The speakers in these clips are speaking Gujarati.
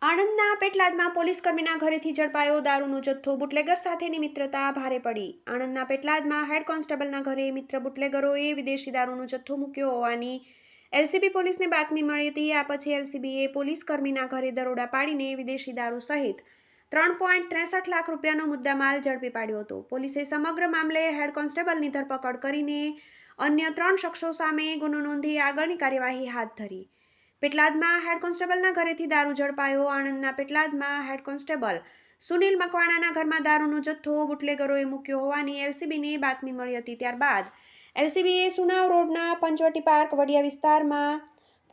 આણંદના પેટલાદમાં પોલીસકર્મીના ઘરેથી ઝડપાયો દારૂનો જથ્થો. બુટલેગર સાથેની મિત્રતા ભારે પડી. આણંદના પેટલાદમાં હેડ કોન્સ્ટેબલના ઘરે મિત્ર બુટલેગરોએ વિદેશી દારૂનો જથ્થો મૂક્યો હોવાની એલસીબી પોલીસને બાતમી મળી હતી. આ પછી એલસીબીએ પોલીસકર્મીના ઘરે દરોડા પાડીને વિદેશી દારૂ સહિત 3.63 લાખ રૂપિયાનો મુદ્દામાલ ઝડપી પાડ્યો હતો. પોલીસે સમગ્ર મામલે હેડ કોન્સ્ટેબલની ધરપકડ કરીને અન્ય 3 શખ્સો સામે ગુનો નોંધી આગળની કાર્યવાહી હાથ ધરી. પેટલાદમાં હેડ કોન્સ્ટેબલના ઘરેથી દારૂ ઝડપાયો. આણંદના પેટલાદમાં હેડ કોન્સ્ટેબલ સુનિલ મકવાણાના ઘરમાં દારૂનો જથ્થો બુટલેગરોએ મૂક્યો હોવાની એલસીબીને બાતમી મળી હતી. ત્યારબાદ એલસીબીએ સુનાવ રોડના પંચવટી પાર્ક વડિયા વિસ્તારમાં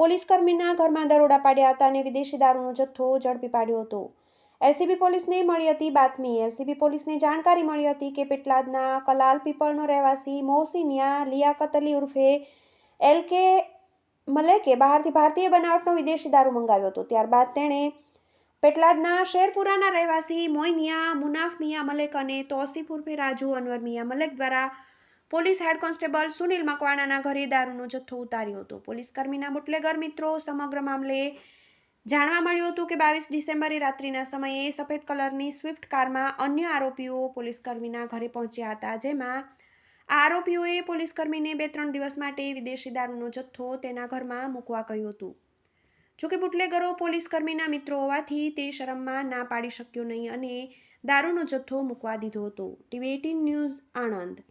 પોલીસકર્મીના ઘરમાં દરોડા પાડ્યા હતા અને વિદેશી દારૂનો જથ્થો ઝડપી પાડ્યો હતો. એલસીબી પોલીસને મળી હતી બાતમી. એલસીબી પોલીસને જાણકારી મળી હતી કે પેટલાદના કલાલ પીપળનો રહેવાસી મોહસિનિયા લિયાકત અલી ઉર્ફે એલકે મલેકે બહારથી ભારતીય બનાવટનો વિદેશી દારૂ મંગાવ્યો હતો. ત્યારબાદ તેણે પેટલાદના શેરપુરાના રહેવાસી મોઇનિયા મુનાફ મિયા મલેક અને તોસીફ ઉર્ફે રાજુ અનવર મિયા મલેક દ્વારા પોલીસ હેડ કોન્સ્ટેબલ સુનિલ મકવાણાના ઘરે દારૂનો જથ્થો ઉતાર્યો હતો. પોલીસકર્મીના બુટલેગર મિત્રો સમગ્ર મામલે જાણવા મળ્યું હતું કે 22 ડિસેમ્બરે રાત્રિના સમયે સફેદ કલરની સ્વિફ્ટ કારમાં અન્ય આરોપીઓ પોલીસકર્મીના ઘરે પહોંચ્યા હતા, જેમાં આરોપીઓએ પોલીસકર્મીને 2-3 દિવસ માટે વિદેશી દારૂનો જથ્થો તેના ઘરમાં મૂકવા કહ્યું હતું. જોકે બુટલેગરો પોલીસકર્મીના મિત્રો હોવાથી તે શરમમાં ના પાડી શક્યો નહીં અને દારૂનો જથ્થો મૂકવા દીધો હતો. ટીવી18 ન્યૂઝ આણંદ.